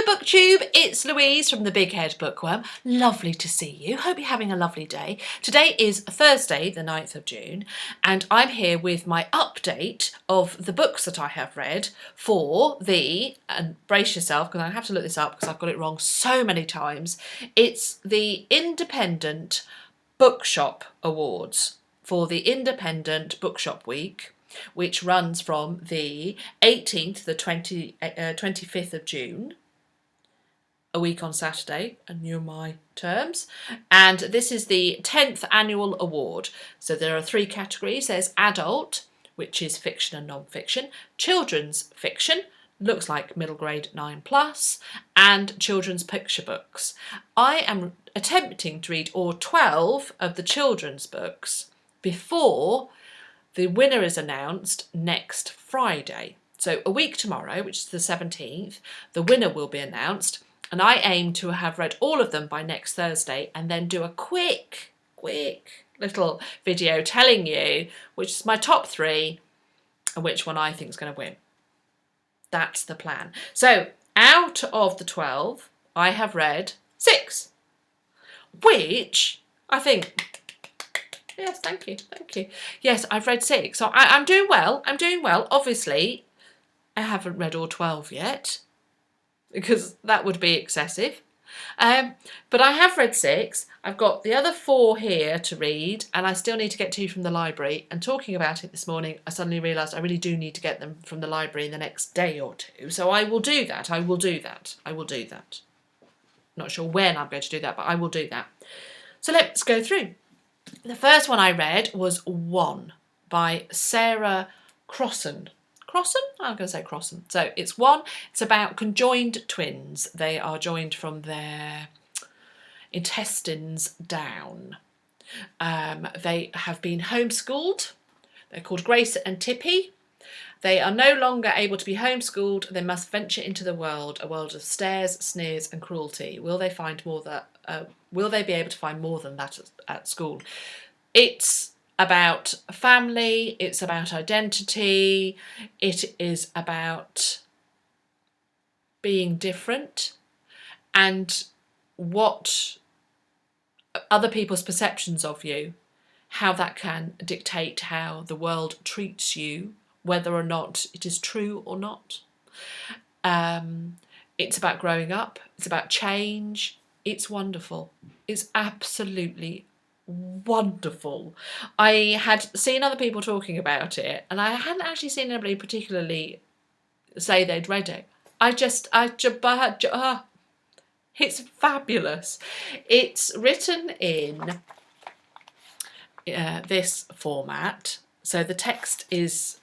Hello BookTube, it's Louise from the Big Head Bookworm. Lovely to see you. Hope you're having a lovely day. Today is Thursday, the 9th of June, and I'm here with my update of the books that I have read for the, and brace yourself because I have to look this up because I've got it wrong so many times, it's the Independent Bookshop Awards for the Independent Bookshop Week, which runs from the 18th to the 25th of June, a week on Saturday, and you're my terms. And this is the 10th Annual Award. So there are three categories. There's adult, which is fiction and non-fiction, children's fiction, looks like middle grade 9+, and children's picture books. I am attempting to read all 12 of the children's books before the winner is announced next Friday. So a week tomorrow, which is the 17th, the winner will be announced, and I aim to have read all of them by next Thursday and then do a quick little video telling you which is my top 3 and which one I think is going to win. That's the plan. So out of the 12, I have read 6, which I think... Yes, thank you. Yes, I've read 6. So I'm doing well. Obviously, I haven't read all 12 yet because that would be excessive. But I have read 6. I've got the other 4 here to read, and I still need to get 2 from the library. And talking about it this morning, I suddenly realised I really do need to get them from the library in the next day or 2. So I will do that. Not sure when I'm going to do that, but I will do that. So let's go through. The first one I read was One by Sarah Crossan. Crossan? I'm going to say Crossan. So it's One. It's about conjoined twins. They are joined from their intestines down. They have been homeschooled. They're called Grace and Tippy. They are no longer able to be homeschooled. They must venture into the world, a world of stares, sneers and cruelty. Will they find more that? Will they be able to find more than that at school? It's about family, it's about identity, it is about being different and what other people's perceptions of you, how that can dictate how the world treats you, whether or not it is true or not. It's about growing up, it's about change. It's wonderful. It's absolutely wonderful. I had seen other people talking about it, and I hadn't actually seen anybody particularly say they'd read it. It's fabulous. It's written in this format. So the text is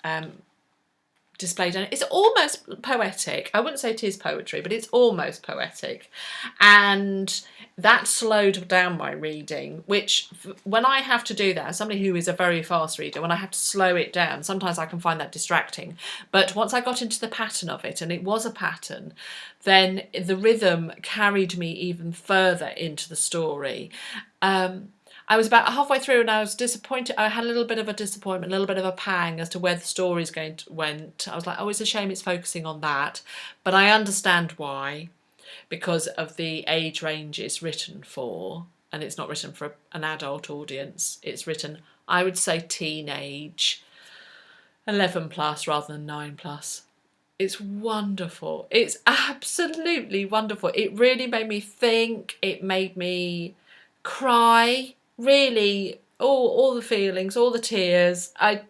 displayed on it. It's almost poetic. I wouldn't say it is poetry, but it's almost poetic. And that slowed down my reading, which when I have to do that, as somebody who is a very fast reader, when I have to slow it down, sometimes I can find that distracting. But once I got into the pattern of it, and it was a pattern, then the rhythm carried me even further into the story. I was about halfway through and I was disappointed. I had a little bit of a disappointment, a little bit of a pang as to where the story's went. I was like, oh, it's a shame it's focusing on that. But I understand why, because of the age range it's written for. And it's not written for an adult audience. It's written, I would say, teenage, 11+ rather than 9+. It's wonderful. It's absolutely wonderful. It really made me think. It made me cry. Really, all the feelings, all the tears. And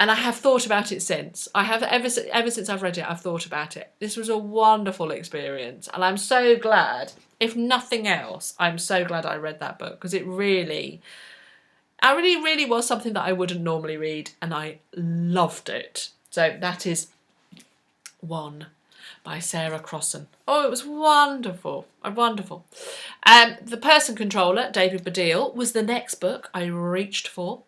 I have thought about it since. I have ever since I've read it, I've thought about it. This was a wonderful experience, and I'm so glad. If nothing else, I'm so glad I read that book because it really was something that I wouldn't normally read, and I loved it. So that is One by Sarah Crossan. Oh, it was wonderful, wonderful. The Person Controller, David Baddiel, was the next book I reached for.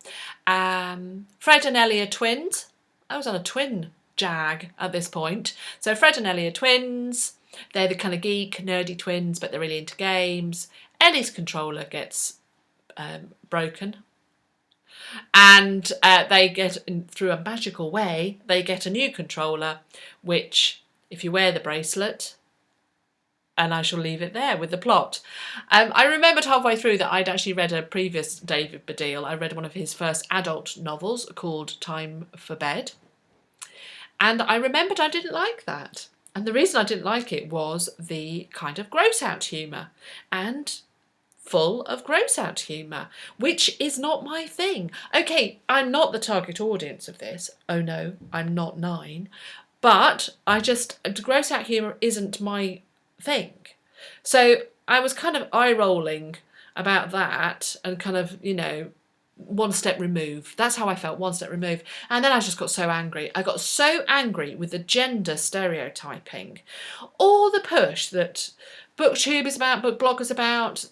Fred and Ellie are twins. I was on a twin jag at this point. So Fred and Ellie are twins. They're the kind of geek, nerdy twins, but they're really into games. Ellie's controller gets broken. And they get, through a magical way, they get a new controller, which if you wear the bracelet. And I shall leave it there with the plot. I remembered halfway through that I'd actually read a previous David Baddiel. I read one of his first adult novels called Time for Bed. And I remembered I didn't like that. And the reason I didn't like it was the kind of gross out humour. And full of gross out humour, which is not my thing. Okay, I'm not the target audience of this. Oh no, I'm not 9. But gross out humour isn't my thing. So I was kind of eye rolling about that and kind of, one step removed. That's how I felt, one step removed. And then I just got so angry. I got so angry with the gender stereotyping. All the push that BookTube is about, book bloggers about.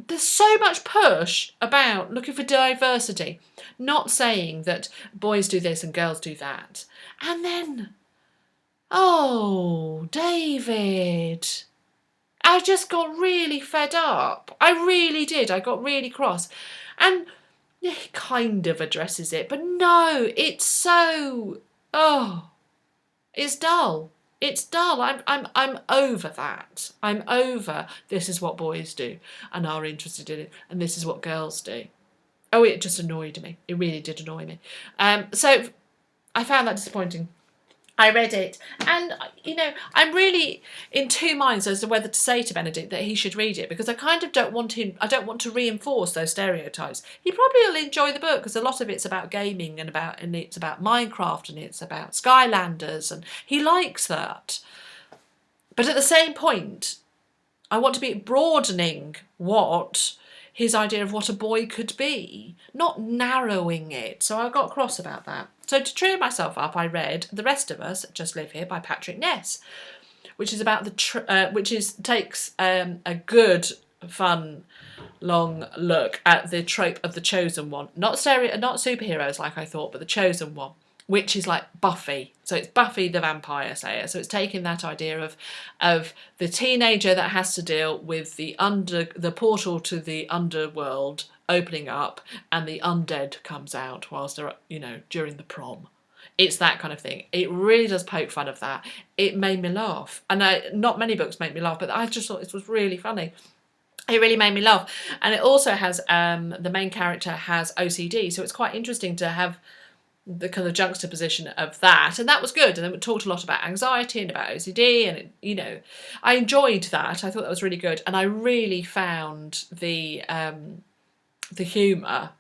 There's so much push about looking for diversity, not saying that boys do this and girls do that. And then, oh, David, I just got really fed up. I really did. I got really cross. And yeah, he kind of addresses it, but no, it's so, it's dull. It's dull. I'm over that. I'm over this is what boys do and are interested in it, and this is what girls do. Oh, it just annoyed me. It really did annoy me. So I found that disappointing. I read it, and I'm really in two minds as to whether to say to Benedict that he should read it, because I kind of don't want to reinforce those stereotypes. He probably will enjoy the book because a lot of it's about gaming and it's about Minecraft and it's about Skylanders, and he likes that. But at the same point, I want to be broadening what his idea of what a boy could be, not narrowing it. So I got cross about that. So to cheer myself up, I read The Rest of Us Just Live Here by Patrick Ness, which is about takes a good, fun, long look at the trope of the chosen one, not superheroes like I thought, but the chosen one, which is like Buffy. So it's Buffy the Vampire Slayer. So it's taking that idea of the teenager that has to deal with the portal to the underworld opening up, and the undead comes out whilst they're, during the prom. It's that kind of thing. It really does poke fun of that. It made me laugh. And not many books make me laugh, but I just thought this was really funny. It really made me laugh. And it also has, the main character has OCD, so it's quite interesting to have the kind of juxtaposition of that, and that was good. And then we talked a lot about anxiety and about OCD, and I enjoyed that. I thought that was really good, and I really found the humour.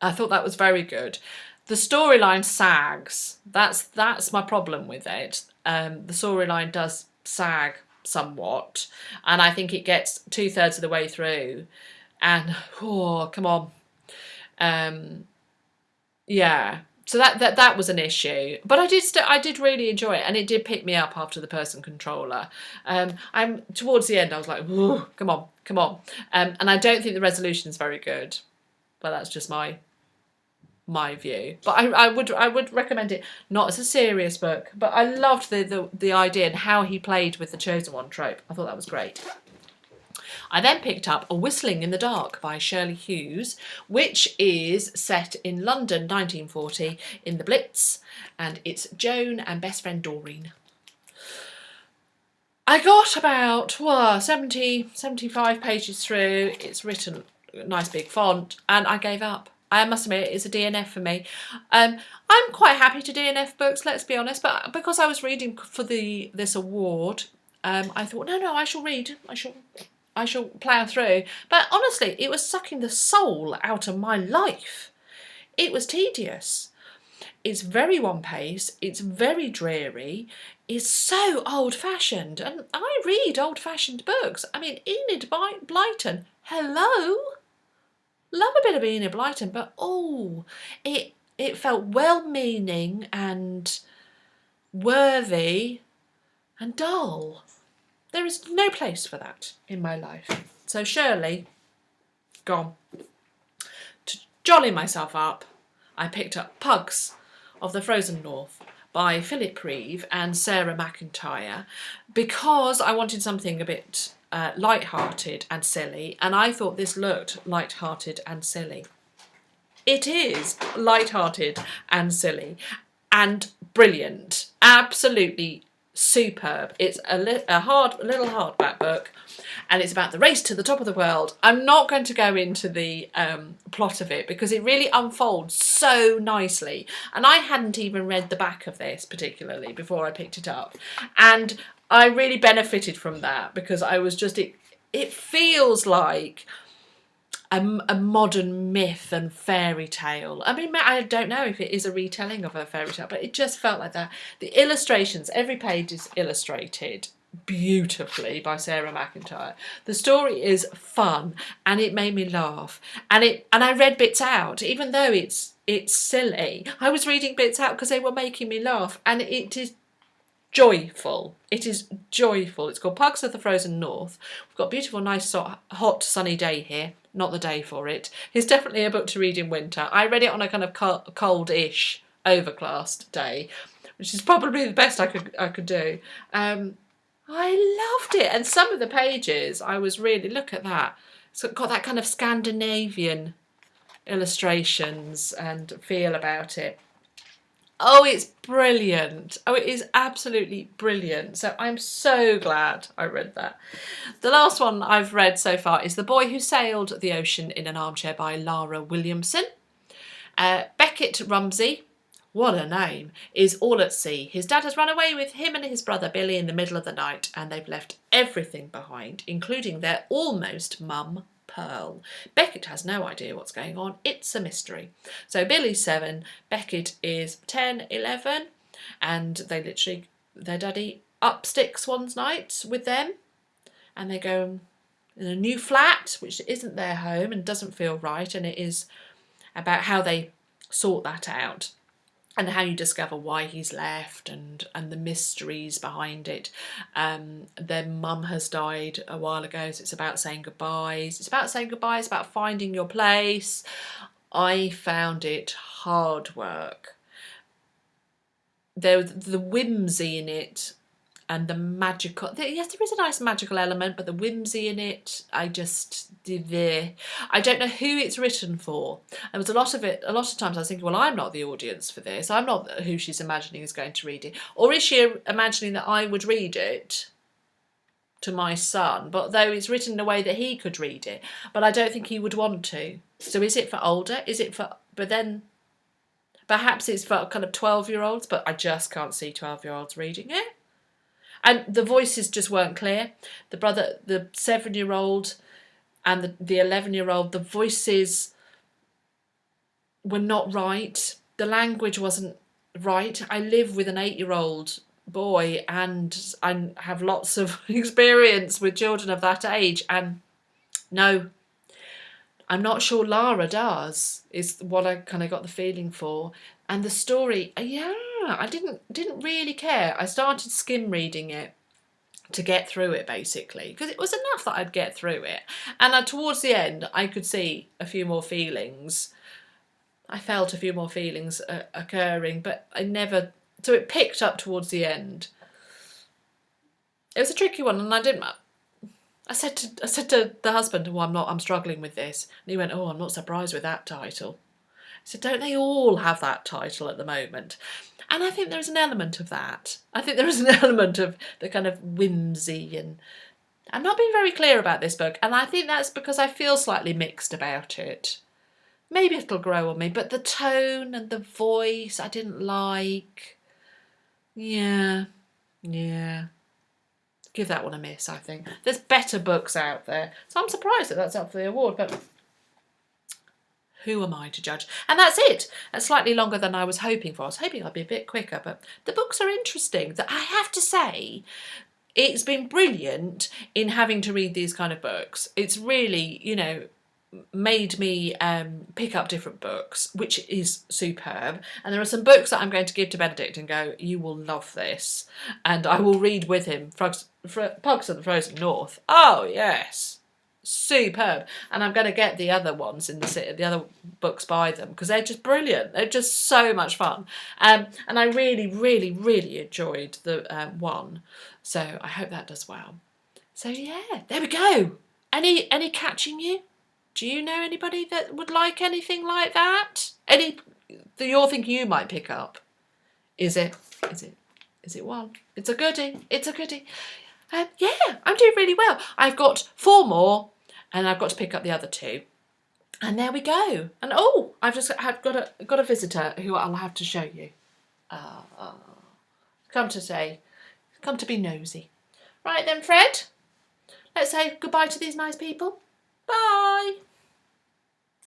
I thought that was very good. The storyline sags. That's my problem with it. The storyline does sag somewhat, and I think it gets 2/3 of the way through, and come on. Yeah, so that was an issue, but I did really enjoy it, and it did pick me up after the person controller. I'm towards the end, I was like, come on, and I don't think the resolution is very good, but that's just my view. But I would recommend it, not as a serious book, but I loved the idea and how he played with the chosen one trope. I thought that was great. I then picked up A Whistling in the Dark by Shirley Hughes, which is set in London 1940 in the Blitz, and it's Joan and best friend Doreen. I got about 75 pages through. It's written nice big font, and I gave up. I must admit, it's a DNF for me. I'm quite happy to DNF books, let's be honest, but because I was reading for this award, I thought, no, I shall read. I shall plough through. But honestly, it was sucking the soul out of my life. It was tedious. It's very one-paced. It's very dreary. It's so old-fashioned. And I read old-fashioned books. I mean, Enid Blyton, hello? Love a bit of Enid Blyton, but it felt well-meaning and worthy and dull. There is no place for that in my life. So Shirley, gone. To jolly myself up, I picked up Pugs of the Frozen North by Philip Reeve and Sarah McIntyre, because I wanted something a bit light-hearted and silly, and I thought this looked light-hearted and silly. It is light-hearted and silly and brilliant. Absolutely superb. It's a little hardback book, and it's about the race to the top of the world. I'm not going to go into the plot of it because it really unfolds so nicely, and I hadn't even read the back of this particularly before I picked it up, and I really benefited from that because I was just it feels like a modern myth and fairy tale. I mean, I don't know if it is a retelling of a fairy tale, but it just felt like that. The illustrations, every page is illustrated beautifully by Sarah McIntyre. The story is fun and it made me laugh. And I read bits out, even though it's silly. I was reading bits out because they were making me laugh, and it is joyful. It is joyful. It's called Pugs of the Frozen North. We've got a beautiful, nice, hot, sunny day here. Not the day for it. It's definitely a book to read in winter. I read it on a kind of cold-ish, overcast day, which is probably the best I could do. I loved it, and some of the pages I was really, look at that. It's got that kind of Scandinavian illustrations and feel about it. Oh, it's brilliant. Oh, it is absolutely brilliant. So I'm so glad I read that. The last one I've read so far is The Boy Who Sailed the Ocean in an Armchair by Lara Williamson. Beckett Rumsey, what a name, is all at sea. His dad has run away with him and his brother Billy in the middle of the night, and they've left everything behind, including their almost mum, Pearl. Beckett has no idea what's going on. It's a mystery. So Billy's 7, Beckett is 10, 11, and their daddy up sticks one night with them, and they go in a new flat, which isn't their home and doesn't feel right, and it is about how they sort that out, and how you discover why he's left, and the mysteries behind it. Their mum has died a while ago, so it's about saying goodbyes. It's about finding your place. I found it hard work. There was the whimsy in it, and the magical. Yes, there is a nice magical element, but the whimsy in it, I don't know who it's written for. There was a lot of times I was thinking, well, I'm not the audience for this. I'm not who she's imagining is going to read it. Or is she imagining that I would read it to my son? But though it's written in a way that he could read it, but I don't think he would want to. So is it for older? But then perhaps it's for kind of 12-year-olds, but I just can't see 12-year-olds reading it. And the voices just weren't clear. The 7-year-old and the 11-year-old, the voices were not right. The language wasn't right. I live with an 8-year-old boy, and I have lots of experience with children of that age, and no, I'm not sure Lara does, is what I kind of got the feeling for. And the story, I didn't really care. I started skim reading it to get through it, basically, because it was enough that I'd get through it. And towards the end, I could see a few more feelings. I felt a few more feelings occurring, but so it picked up towards the end. It was a tricky one, and I said to the husband, "Oh, I'm struggling with this." And he went, "Oh, I'm not surprised with that title." I said, "Don't they all have that title at the moment?" And I think there's an element of that. I think there is an element of the kind of whimsy, and I'm not being very clear about this book, and I think that's because I feel slightly mixed about it. Maybe it'll grow on me, but the tone and the voice I didn't like. Yeah. Give that one a miss, I think. There's better books out there, so I'm surprised that that's up for the award, but who am I to judge? And that's it. That's slightly longer than I was hoping for. I was hoping I'd be a bit quicker, but the books are interesting. I have to say, it's been brilliant in having to read these kind of books. It's really, made me pick up different books, which is superb. And there are some books that I'm going to give to Benedict and go, you will love this. And I will read with him Pugs of the Frozen North. Oh, yes. Superb. And I'm going to get the other ones in the other books by them, because they're just brilliant. They're just so much fun. And I really, really, really enjoyed the one. So I hope that does well. So yeah, there we go. Any catching you? Do you know anybody that would like anything like that? Any that you're thinking you might pick up? Is it Is it 1? It's a goodie. It's a goodie. Yeah, I'm doing really well. I've got 4 more, and I've got to pick up the other 2. And there we go. And oh, I've just got a visitor who I'll have to show you. Come to be nosy. Right then, Fred. Let's say goodbye to these nice people. Bye.